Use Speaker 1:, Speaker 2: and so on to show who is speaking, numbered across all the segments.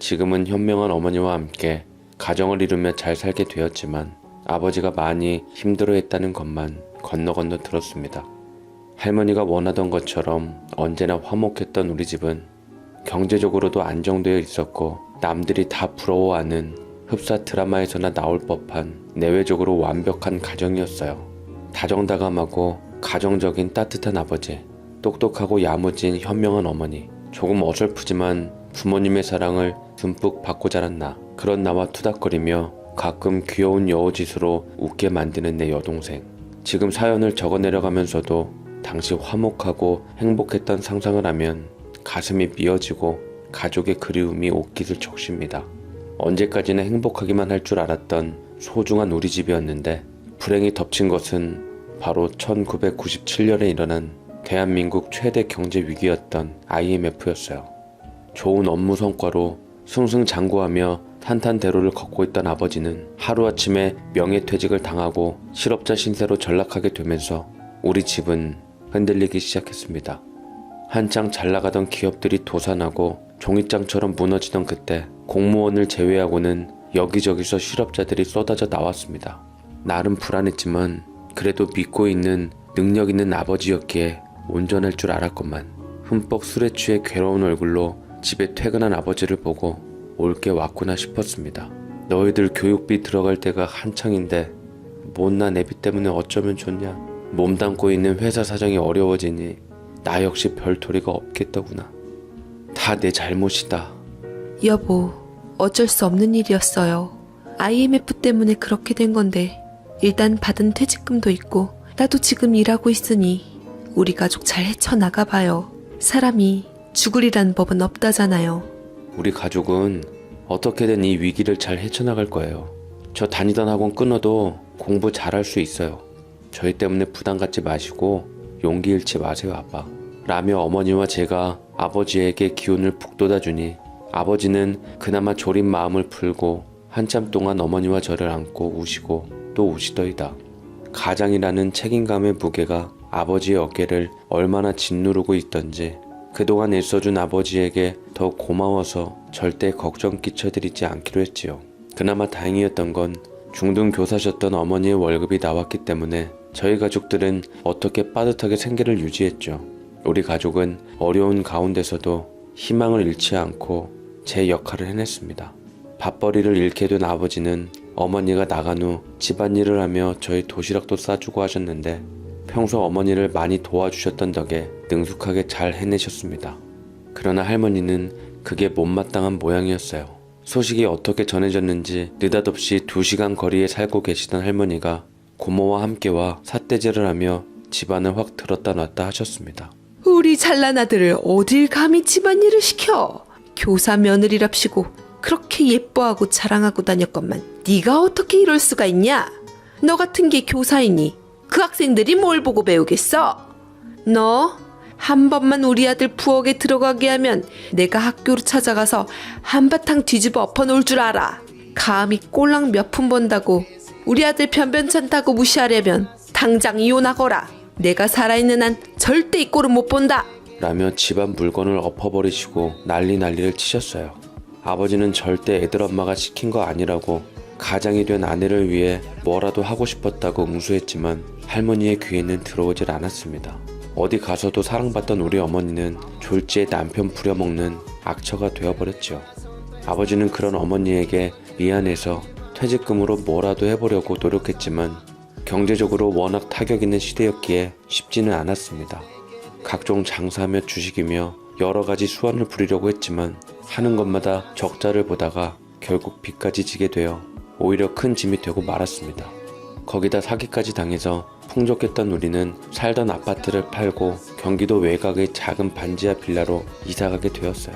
Speaker 1: 지금은 현명한 어머니와 함께 가정을 이루며 잘 살게 되었지만 아버지가 많이 힘들어했다는 것만 건너 들었습니다. 할머니가 원하던 것처럼 언제나 화목했던 우리 집은 경제적으로도 안정되어 있었고 남들이 다 부러워하는 흡사 드라마에서나 나올 법한 내외적으로 완벽한 가정이었어요. 다정다감하고 가정적인 따뜻한 아버지, 똑똑하고 야무진 현명한 어머니, 조금 어설프지만 부모님의 사랑을 듬뿍 받고 자란 나, 그런 나와 투닥거리며 가끔 귀여운 여우짓으로 웃게 만드는 내 여동생. 지금 사연을 적어내려가면서도 당시 화목하고 행복했던 상상을 하면 가슴이 미어지고 가족의 그리움이 옷깃을 적십니다. 언제까지나 행복하기만 할 줄 알았던 소중한 우리 집이었는데 불행이 덮친 것은 바로 1997년에 일어난 대한민국 최대 경제 위기였던 IMF였어요. 좋은 업무 성과로 승승장구하며 탄탄대로를 걷고 있던 아버지는 하루아침에 명예퇴직을 당하고 실업자 신세로 전락하게 되면서 우리 집은 흔들리기 시작했습니다. 한창 잘나가던 기업들이 도산하고 종잇장처럼 무너지던 그때 공무원을 제외하고는 여기저기서 실업자들이 쏟아져 나왔습니다. 나름 불안했지만 그래도 믿고 있는 능력 있는 아버지였기에 온전할 줄 알았건만 흠뻑 술에 취해 괴로운 얼굴로 집에 퇴근한 아버지를 보고 올 게 왔구나 싶었습니다. 너희들 교육비 들어갈 때가 한창인데 못난 애비 때문에 어쩌면 좋냐. 몸담고 있는 회사 사정이 어려워지니 나 역시 별도리가 없겠더구나. 다 내 잘못이다.
Speaker 2: 여보, 어쩔 수 없는 일이었어요. IMF 때문에 그렇게 된 건데 일단 받은 퇴직금도 있고 나도 지금 일하고 있으니 우리 가족 잘 헤쳐나가봐요. 사람이 죽으리란 법은 없다잖아요.
Speaker 1: 우리 가족은 어떻게든 이 위기를 잘 헤쳐나갈 거예요. 저 다니던 학원 끊어도 공부 잘할 수 있어요. 저희 때문에 부담 갖지 마시고 용기 잃지 마세요, 아빠. 라며 어머니와 제가 아버지에게 기운을 북돋아주니 아버지는 그나마 졸인 마음을 풀고 한참 동안 어머니와 저를 안고 우시고 또 우시더이다. 가장이라는 책임감의 무게가 아버지의 어깨를 얼마나 짓누르고 있던지 그동안 애써준 아버지에게 더 고마워서 절대 걱정 끼쳐드리지 않기로 했지요. 그나마 다행이었던 건 중등 교사셨던 어머니의 월급이 나왔기 때문에 저희 가족들은 어떻게 빠듯하게 생계를 유지했죠. 우리 가족은 어려운 가운데서도 희망을 잃지 않고 제 역할을 해냈습니다. 밥벌이를 잃게 된 아버지는 어머니가 나간 후 집안일을 하며 저희 도시락도 싸주고 하셨는데 평소 어머니를 많이 도와주셨던 덕에 능숙하게 잘 해내셨습니다. 그러나 할머니는 그게 못마땅한 모양이었어요. 소식이 어떻게 전해졌는지 느닷없이 2시간 거리에 살고 계시던 할머니가 고모와 함께 와 삿대질을 하며 집안을 확 들었다 놨다 하셨습니다.
Speaker 2: 우리 잘난 아들을 어딜 감히 집안일을 시켜. 교사 며느리랍시고 그렇게 예뻐하고 자랑하고 다녔건만 네가 어떻게 이럴 수가 있냐. 너 같은 게 교사이니 그 학생들이 뭘 보고 배우겠어? 너 한 번만 우리 아들 부엌에 들어가게 하면 내가 학교로 찾아가서 한바탕 뒤집어 엎어놓을 줄 알아. 감히 꼴랑 몇 푼 번다고 우리 아들 변변찮다고 무시하려면 당장 이혼하거라. 내가 살아있는 한 절대 이 꼴은 못 본다.
Speaker 1: 라며 집안 물건을 엎어버리시고 난리를 치셨어요. 아버지는 절대 애들 엄마가 시킨 거 아니라고 가장이 된 아내를 위해 뭐라도 하고 싶었다고 응수했지만 할머니의 귀에는 들어오질 않았습니다. 어디 가서도 사랑받던 우리 어머니는 졸지에 남편 부려먹는 악처가 되어버렸죠. 아버지는 그런 어머니에게 미안해서 퇴직금으로 뭐라도 해보려고 노력했지만 경제적으로 워낙 타격 있는 시대였기에 쉽지는 않았습니다. 각종 장사하며 주식이며 여러 가지 수완을 부리려고 했지만 하는 것마다 적자를 보다가 결국 빚까지 지게 되어 오히려 큰 짐이 되고 말았습니다. 거기다 사기까지 당해서 풍족했던 우리는 살던 아파트를 팔고 경기도 외곽의 작은 반지하 빌라로 이사가게 되었어요.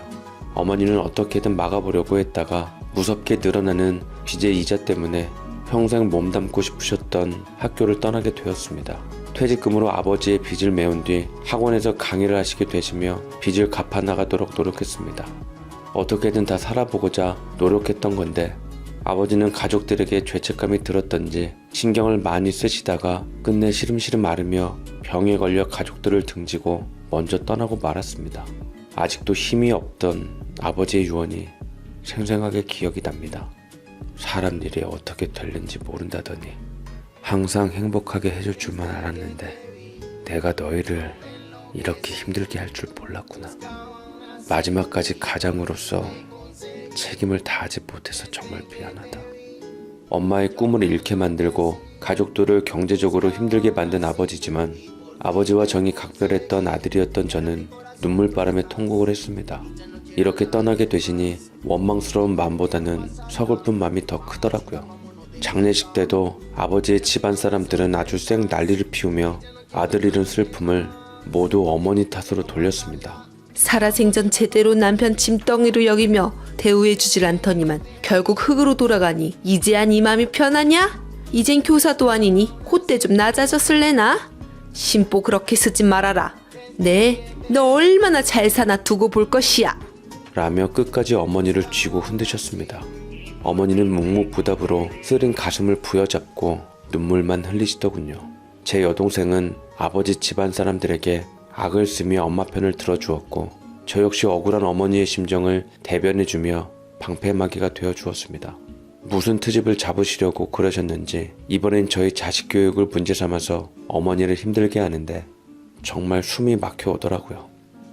Speaker 1: 어머니는 어떻게든 막아보려고 했다가 무섭게 늘어나는 빚의 이자 때문에 평생 몸담고 싶으셨던 학교를 떠나게 되었습니다. 퇴직금으로 아버지의 빚을 메운 뒤 학원에서 강의를 하시게 되시며 빚을 갚아나가도록 노력했습니다. 어떻게든 다 살아보고자 노력했던 건데 아버지는 가족들에게 죄책감이 들었던지 신경을 많이 쓰시다가 끝내 시름시름 앓으며 병에 걸려 가족들을 등지고 먼저 떠나고 말았습니다. 아직도 힘이 없던 아버지의 유언이 생생하게 기억이 납니다. 사람 일이 어떻게 될는지 모른다더니 항상 행복하게 해줄 줄만 알았는데 내가 너희를 이렇게 힘들게 할 줄 몰랐구나. 마지막까지 가장으로서 책임을 다하지 못해서 정말 미안하다. 엄마의 꿈을 잃게 만들고 가족들을 경제적으로 힘들게 만든 아버지지만 아버지와 정이 각별했던 아들이었던 저는 눈물바람에 통곡을 했습니다. 이렇게 떠나게 되시니 원망스러운 마음보다는 서글픈 마음이 더 크더라고요. 장례식 때도 아버지의 집안 사람들은 아주 쌩 난리를 피우며 아들 잃은 슬픔을 모두 어머니 탓으로 돌렸습니다.
Speaker 2: 살아생전 제대로 남편 짐덩이로 여기며 대우해주질 않더니만 결국 흙으로 돌아가니 이제야 네 맘이 편하냐? 이젠 교사도 아니니 콧대 좀 낮아졌을래나? 심보 그렇게 쓰지 말아라. 네, 너 얼마나 잘 사나 두고 볼 것이야.
Speaker 1: 라며 끝까지 어머니를 쥐고 흔드셨습니다. 어머니는 묵묵부답으로 쓰린 가슴을 부여잡고 눈물만 흘리시더군요. 제 여동생은 아버지 집안 사람들에게 악을 쓰며 엄마 편을 들어주었고 저 역시 억울한 어머니의 심정을 대변해주며 방패막이가 되어주었습니다. 무슨 트집을 잡으시려고 그러셨는지 이번엔 저희 자식 교육을 문제 삼아서 어머니를 힘들게 하는데 정말 숨이 막혀오더라고요.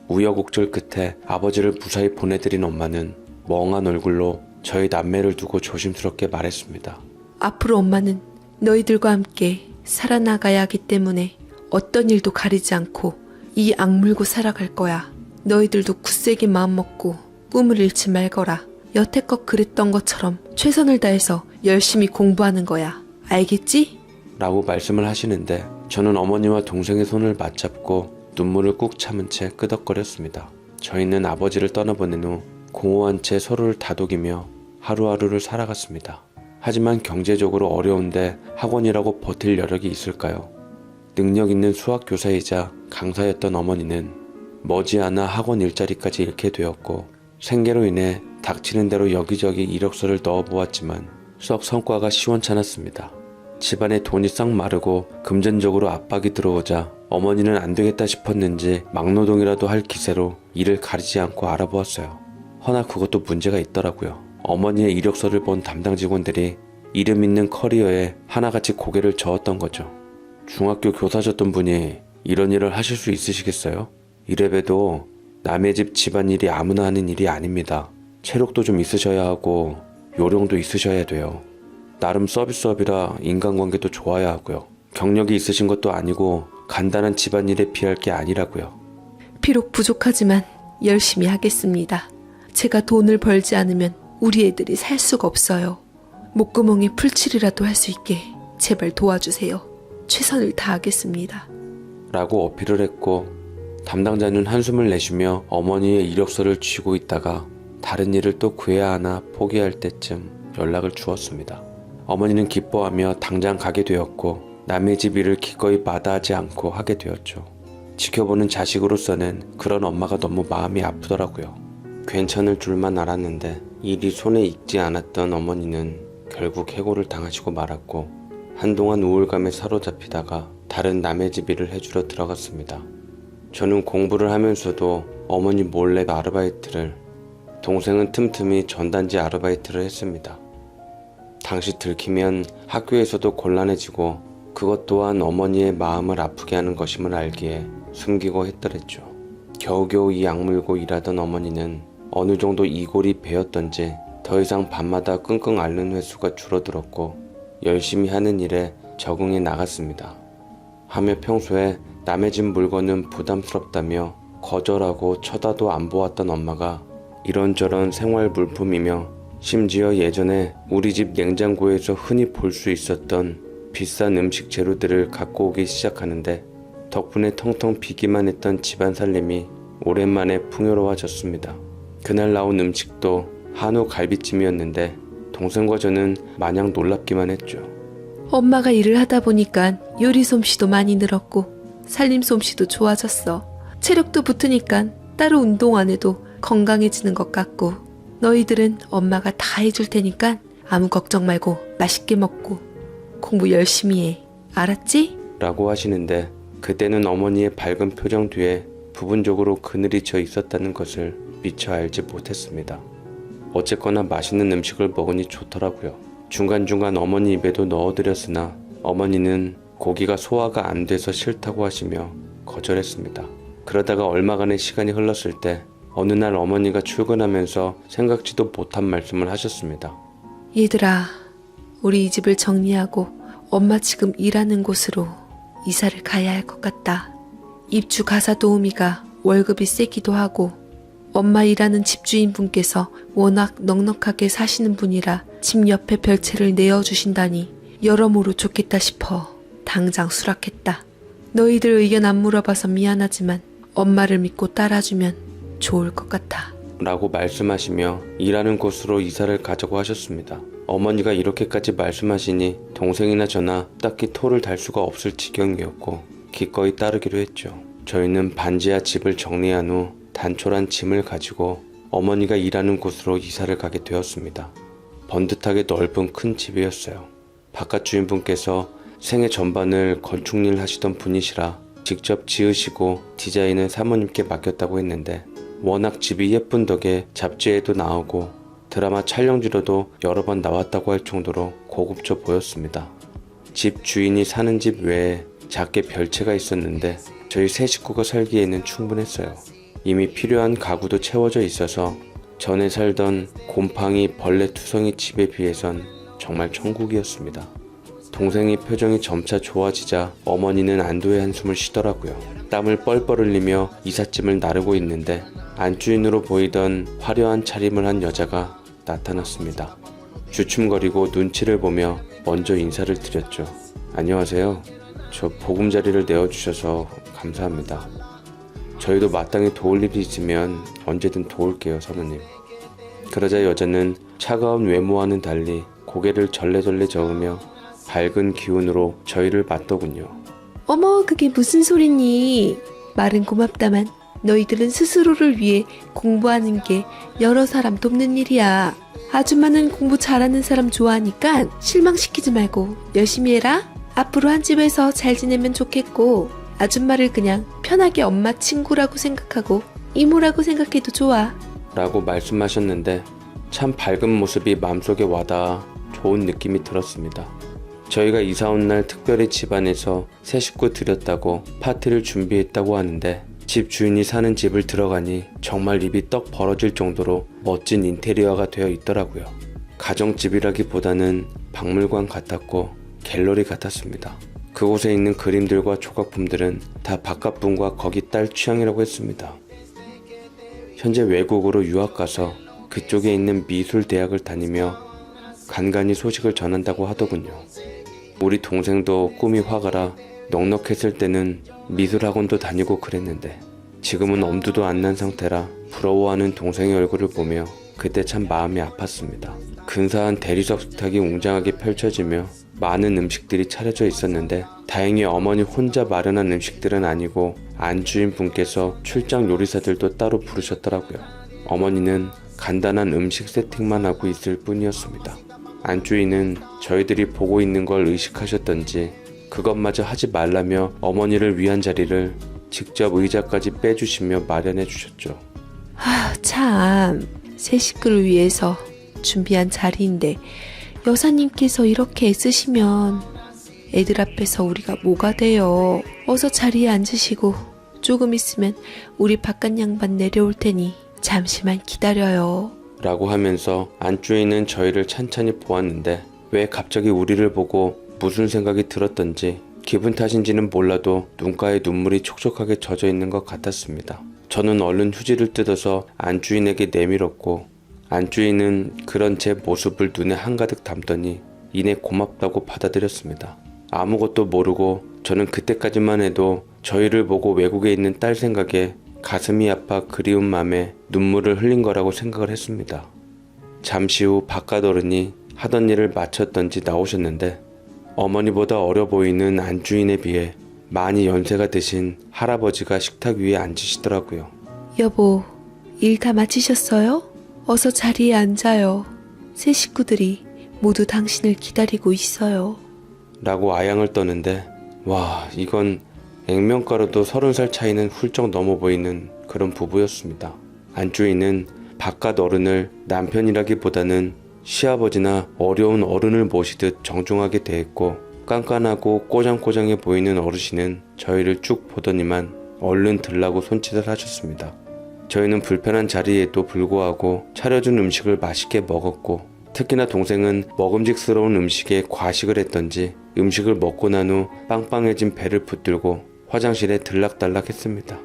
Speaker 1: 우여곡절 끝에 아버지를 무사히 보내드린 엄마는 멍한 얼굴로 저희 남매를 두고 조심스럽게 말했습니다.
Speaker 2: 앞으로 엄마는 너희들과 함께 살아나가야 하기 때문에 어떤 일도 가리지 않고 이 악물고 살아갈 거야. 너희들도 굳세게 마음먹고 꿈을 잃지 말거라. 여태껏 그랬던 것처럼 최선을 다해서 열심히 공부하는 거야. 알겠지?
Speaker 1: 라고 말씀을 하시는데 저는 어머니와 동생의 손을 맞잡고 눈물을 꾹 참은 채 끄덕거렸습니다. 저희는 아버지를 떠나보낸 후 공허한 채 서로를 다독이며 하루하루를 살아갔습니다. 하지만 경제적으로 어려운데 학원이라고 버틸 여력이 있을까요? 능력 있는 수학 교사이자 강사였던 어머니는 머지않아 학원 일자리까지 잃게 되었고 생계로 인해 닥치는 대로 여기저기 이력서를 넣어보았지만 썩 성과가 시원찮았습니다. 집안에 돈이 싹 마르고 금전적으로 압박이 들어오자 어머니는 안 되겠다 싶었는지 막노동이라도 할 기세로 일을 가리지 않고 알아보았어요. 허나 그것도 문제가 있더라고요. 어머니의 이력서를 본 담당 직원들이 이름 있는 커리어에 하나같이 고개를 저었던 거죠. 중학교 교사셨던 분이 이런 일을 하실 수 있으시겠어요? 이래봬도 남의 집 집안일이 아무나 하는 일이 아닙니다. 체력도 좀 있으셔야 하고 요령도 있으셔야 돼요. 나름 서비스업이라 인간관계도 좋아야 하고요. 경력이 있으신 것도 아니고 간단한 집안일에 비할 게 아니라고요.
Speaker 2: 비록 부족하지만 열심히 하겠습니다. 제가 돈을 벌지 않으면 우리 애들이 살 수가 없어요. 목구멍에 풀칠이라도 할 수 있게 제발 도와주세요. 최선을 다하겠습니다.
Speaker 1: 라고 어필을 했고 담당자는 한숨을 내쉬며 어머니의 이력서를 쥐고 있다가 다른 일을 또 구해야 하나 포기할 때쯤 연락을 주었습니다. 어머니는 기뻐하며 당장 가게 되었고 남의 집 일을 기꺼이 마다하지 않고 하게 되었죠. 지켜보는 자식으로서는 그런 엄마가 너무 마음이 아프더라고요. 괜찮을 줄만 알았는데 일이 손에 익지 않았던 어머니는 결국 해고를 당하시고 말았고 한동안 우울감에 사로잡히다가 다른 남의 집 일을 해주러 들어갔습니다. 저는 공부를 하면서도 어머니 몰래 아르바이트를, 동생은 틈틈이 전단지 아르바이트를 했습니다. 당시 들키면 학교에서도 곤란해지고 그것 또한 어머니의 마음을 아프게 하는 것임을 알기에 숨기고 했더랬죠. 겨우겨우 이 악물고 일하던 어머니는 어느 정도 이골이 배었던지 더 이상 밤마다 끙끙 앓는 횟수가 줄어들었고 열심히 하는 일에 적응해 나갔습니다. 하며 평소에 남의 집 물건은 부담스럽다며 거절하고 쳐다도 안 보았던 엄마가 이런저런 생활 물품이며 심지어 예전에 우리 집 냉장고에서 흔히 볼 수 있었던 비싼 음식 재료들을 갖고 오기 시작하는데 덕분에 텅텅 비기만 했던 집안 살림이 오랜만에 풍요로워졌습니다. 그날 나온 음식도 한우 갈비찜이었는데 동생과 저는 마냥 놀랍기만 했죠.
Speaker 2: 엄마가 일을 하다 보니까 요리 솜씨도 많이 늘었고 살림 솜씨도 좋아졌어. 체력도 붙으니까 따로 운동 안 해도 건강해지는 것 같고 너희들은 엄마가 다 해줄 테니까 아무 걱정 말고 맛있게 먹고 공부 열심히 해. 알았지?
Speaker 1: 라고 하시는데 그때는 어머니의 밝은 표정 뒤에 부분적으로 그늘이 져 있었다는 것을 미처 알지 못했습니다. 어쨌거나 맛있는 음식을 먹으니 좋더라고요. 중간중간 어머니 입에도 넣어드렸으나 어머니는 고기가 소화가 안 돼서 싫다고 하시며 거절했습니다. 그러다가 얼마간의 시간이 흘렀을 때 어느 날 어머니가 출근하면서 생각지도 못한 말씀을 하셨습니다.
Speaker 2: 얘들아, 우리 이 집을 정리하고 엄마 지금 일하는 곳으로 이사를 가야 할 것 같다. 입주 가사 도우미가 월급이 세기도 하고 엄마 일하는 집주인분께서 워낙 넉넉하게 사시는 분이라 집 옆에 별채를 내어주신다니 여러모로 좋겠다 싶어 당장 수락했다. 너희들 의견 안 물어봐서 미안하지만 엄마를 믿고 따라주면 좋을 것 같아.
Speaker 1: 라고 말씀하시며 일하는 곳으로 이사를 가자고 하셨습니다. 어머니가 이렇게까지 말씀하시니 동생이나 저나 딱히 토를 달 수가 없을 지경이었고 기꺼이 따르기로 했죠. 저희는 반지하 집을 정리한 후 단촐한 짐을 가지고 어머니가 일하는 곳으로 이사를 가게 되었습니다. 번듯하게 넓은 큰 집이었어요. 바깥 주인분께서 생애 전반을 건축일 하시던 분이시라 직접 지으시고 디자인은 사모님께 맡겼다고 했는데 워낙 집이 예쁜 덕에 잡지에도 나오고 드라마 촬영지로도 여러 번 나왔다고 할 정도로 고급져 보였습니다. 집 주인이 사는 집 외에 작게 별채가 있었는데 저희 세 식구가 살기에는 충분했어요. 이미 필요한 가구도 채워져 있어서 전에 살던 곰팡이 벌레 투성이 집에 비해선 정말 천국이었습니다. 동생의 표정이 점차 좋아지자 어머니는 안도의 한숨을 쉬더라고요. 땀을 뻘뻘 흘리며 이삿짐을 나르고 있는데 안주인으로 보이던 화려한 차림을 한 여자가 나타났습니다. 주춤거리고 눈치를 보며 먼저 인사를 드렸죠. 안녕하세요. 저 보금자리를 내어주셔서 감사합니다. 저희도 마땅히 도울 일이 있으면 언제든 도울게요, 사모님. 그러자 여자는 차가운 외모와는 달리 고개를 절레절레 저으며 밝은 기운으로 저희를 맞더군요.
Speaker 2: 어머, 그게 무슨 소리니? 말은 고맙다만 너희들은 스스로를 위해 공부하는 게 여러 사람 돕는 일이야. 아줌마는 공부 잘하는 사람 좋아하니까 실망시키지 말고 열심히 해라. 앞으로 한 집에서 잘 지내면 좋겠고 아줌마를 그냥 편하게 엄마 친구라고 생각하고 이모라고 생각해도 좋아.
Speaker 1: 라고 말씀하셨는데 참 밝은 모습이 마음속에 와닿아 좋은 느낌이 들었습니다. 저희가 이사 온 날 특별히 집안에서 새 식구 들였다고 파티를 준비했다고 하는데 집 주인이 사는 집을 들어가니 정말 입이 떡 벌어질 정도로 멋진 인테리어가 되어 있더라고요. 가정집이라기보다는 박물관 같았고 갤러리 같았습니다. 그곳에 있는 그림들과 조각품들은 다 바깥분과 거기 딸 취향이라고 했습니다. 현재 외국으로 유학 가서 그쪽에 있는 미술대학을 다니며 간간히 소식을 전한다고 하더군요. 우리 동생도 꿈이 화가라 넉넉했을 때는 미술학원도 다니고 그랬는데 지금은 엄두도 안 난 상태라 부러워하는 동생의 얼굴을 보며 그때 참 마음이 아팠습니다. 근사한 대리석 식탁이 웅장하게 펼쳐지며 많은 음식들이 차려져 있었는데 다행히 어머니 혼자 마련한 음식들은 아니고 안주인 분께서 출장 요리사들도 따로 부르셨더라고요. 어머니는 간단한 음식 세팅만 하고 있을 뿐이었습니다. 안주인은 저희들이 보고 있는 걸 의식하셨던지 그것마저 하지 말라며 어머니를 위한 자리를 직접 의자까지 빼주시며 마련해 주셨죠.
Speaker 2: 참, 새 식구를 위해서 준비한 자리인데 여사님께서 이렇게 애쓰시면 애들 앞에서 우리가 뭐가 돼요. 어서 자리에 앉으시고 조금 있으면 우리 바깥 양반 내려올 테니 잠시만 기다려요.
Speaker 1: 라고 하면서 안주인은 저희를 찬찬히 보았는데 왜 갑자기 우리를 보고 무슨 생각이 들었던지 기분 탓인지는 몰라도 눈가에 눈물이 촉촉하게 젖어 있는 것 같았습니다. 저는 얼른 휴지를 뜯어서 안주인에게 내밀었고 안주인은 그런 제 모습을 눈에 한가득 담더니 이내 고맙다고 받아들였습니다. 아무것도 모르고 저는 그때까지만 해도 저희를 보고 외국에 있는 딸 생각에 가슴이 아파 그리운 맘에 눈물을 흘린 거라고 생각을 했습니다. 잠시 후 바깥 어른이 하던 일을 마쳤던지 나오셨는데 어머니보다 어려 보이는 안주인에 비해 많이 연세가 드신 할아버지가 식탁 위에 앉으시더라고요.
Speaker 2: 여보, 일 다 마치셨어요? 어서 자리에 앉아요. 새 식구들이 모두 당신을 기다리고 있어요.
Speaker 1: 라고 아양을 떠는데 와, 이건 액면가로도 30살 차이는 훌쩍 넘어 보이는 그런 부부였습니다. 안주인은 바깥 어른을 남편이라기보다는 시아버지나 어려운 어른을 모시듯 정중하게 대했고, 깐깐하고 꼬장꼬장해 보이는 어르신은 저희를 쭉 보더니만 얼른 들라고 손짓을 하셨습니다. 저희는 불편한 자리에도 불구하고 차려준 음식을 맛있게 먹었고, 특히나 동생은 먹음직스러운 음식에 과식을 했던지 음식을 먹고 난 후 빵빵해진 배를 붙들고 화장실에 들락달락 했습니다.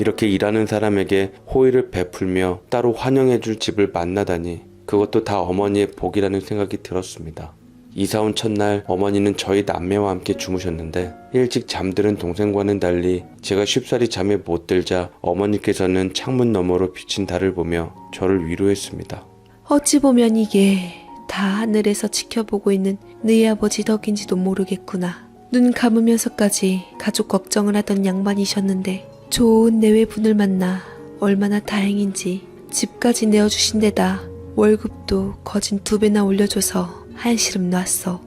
Speaker 1: 이렇게 일하는 사람에게 호의를 베풀며 따로 환영해줄 집을 만나다니, 그것도 다 어머니의 복이라는 생각이 들었습니다. 이사온 첫날 어머니는 저희 남매와 함께 주무셨는데, 일찍 잠드는 동생과는 달리 제가 쉽사리 잠에 못 들자 어머니께서는 창문 너머로 비친 달을 보며 저를 위로했습니다.
Speaker 2: 어찌 보면 이게 다 하늘에서 지켜보고 있는 너희 아버지 덕인지도 모르겠구나. 눈 감으면서까지 가족 걱정을 하던 양반이셨는데 좋은 내외분을 만나 얼마나 다행인지 집까지 내어주신 데다 월급도 거진 2배나 올려줘서 한시름 놨어.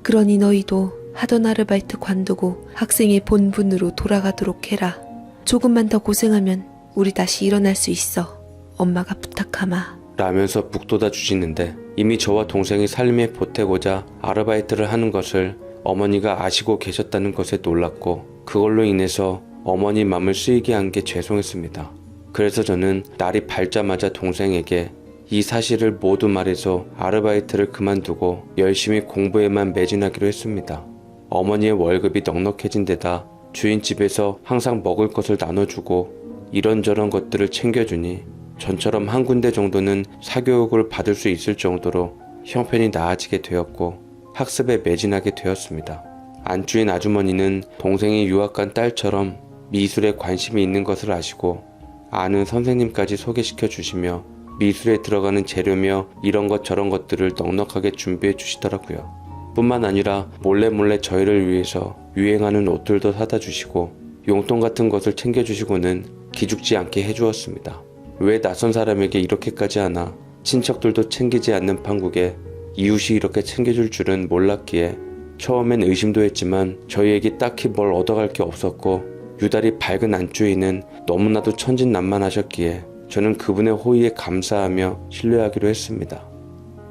Speaker 2: 그러니 너희도 하던 아르바이트 관두고 학생의 본분으로 돌아가도록 해라. 조금만 더 고생하면 우리 다시 일어날 수 있어. 엄마가 부탁하마.
Speaker 1: 라면서 북돋아 주시는데, 이미 저와 동생이 삶에 보태고자 아르바이트를 하는 것을 어머니가 아시고 계셨다는 것에 놀랐고, 그걸로 인해서 어머니 맘을 쓰이게 한 게 죄송했습니다. 그래서 저는 날이 밝자마자 동생에게 이 사실을 모두 말해서 아르바이트를 그만두고 열심히 공부에만 매진하기로 했습니다. 어머니의 월급이 넉넉해진 데다 주인집에서 항상 먹을 것을 나눠주고 이런저런 것들을 챙겨주니 전처럼 한 군데 정도는 사교육을 받을 수 있을 정도로 형편이 나아지게 되었고, 학습에 매진하게 되었습니다. 안주인 아주머니는 동생이 유학 간 딸처럼 미술에 관심이 있는 것을 아시고 아는 선생님까지 소개시켜 주시며 미술에 들어가는 재료며 이런 것 저런 것들을 넉넉하게 준비해 주시더라고요. 뿐만 아니라 몰래 저희를 위해서 유행하는 옷들도 사다 주시고 용돈 같은 것을 챙겨주시고는 기죽지 않게 해주었습니다. 왜 낯선 사람에게 이렇게까지 하나, 친척들도 챙기지 않는 판국에 이웃이 이렇게 챙겨줄 줄은 몰랐기에 처음엔 의심도 했지만 저희에게 딱히 뭘 얻어갈 게 없었고, 유달이 밝은 안주인은 너무나도 천진난만하셨기에 저는 그분의 호의에 감사하며 신뢰하기로 했습니다.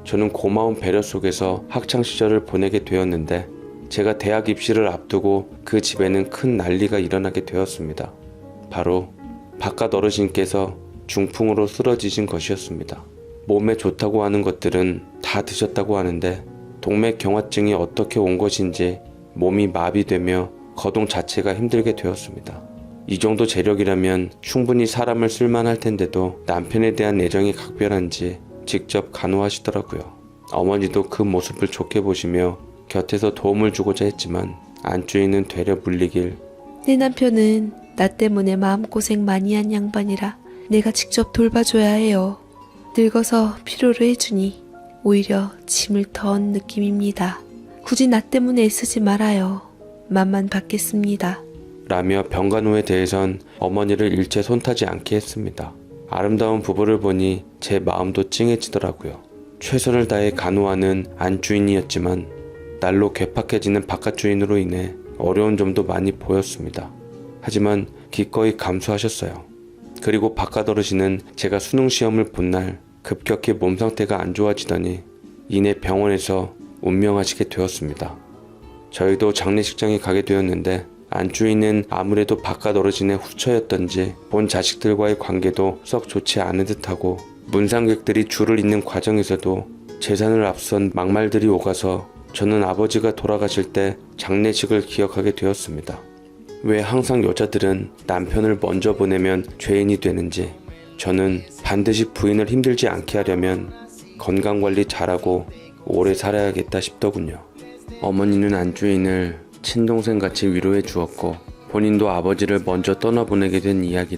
Speaker 1: 저는 고마운 배려 속에서 학창시절을 보내게 되었는데, 제가 대학 입시를 앞두고 그 집에는 큰 난리가 일어나게 되었습니다. 바로 바깥 어르신께서 중풍으로 쓰러지신 것이었습니다. 몸에 좋다고 하는 것들은 다 드셨다고 하는데, 동맥경화증이 어떻게 온 것인지 몸이 마비되며 거동 자체가 힘들게 되었습니다. 이 정도 재력이라면 충분히 사람을 쓸만할 텐데도 남편에 대한 애정이 각별한지 직접 간호하시더라고요. 어머니도 그 모습을 좋게 보시며 곁에서 도움을 주고자 했지만 안주인은 되려 물리길,
Speaker 2: 내 남편은 나 때문에 마음고생 많이 한 양반이라 내가 직접 돌봐줘야 해요. 늙어서 필요로 해주니 오히려 짐을 더한 느낌입니다. 굳이 나 때문에 애쓰지 말아요. 맘만 받겠습니다.
Speaker 1: 라며 병간호에 대해선 어머니를 일체 손타지 않게 했습니다. 아름다운 부부를 보니 제 마음도 찡해지더라고요. 최선을 다해 간호하는 안주인이었지만 날로 괴팍해지는 바깥주인으로 인해 어려운 점도 많이 보였습니다. 하지만 기꺼이 감수하셨어요. 그리고 바깥 어르신은 제가 수능시험을 본 날 급격히 몸 상태가 안 좋아지더니 이내 병원에서 운명하시게 되었습니다. 저희도 장례식장에 가게 되었는데, 안주인은 아무래도 바깥 어르신의 후처였던지 본 자식들과의 관계도 썩 좋지 않은 듯하고, 문상객들이 줄을 잇는 과정에서도 재산을 앞선 막말들이 오가서 저는 아버지가 돌아가실 때 장례식을 기억하게 되었습니다. 왜 항상 여자들은 남편을 먼저 보내면 죄인이 되는지, 저는 반드시 부인을 힘들지 않게 하려면 건강관리 잘하고 오래 살아야겠다 싶더군요. 어머니는 안주인을 친동생같이 위로해 주었고, 본인도 아버지를 먼저 떠나보내게 된 이야기들,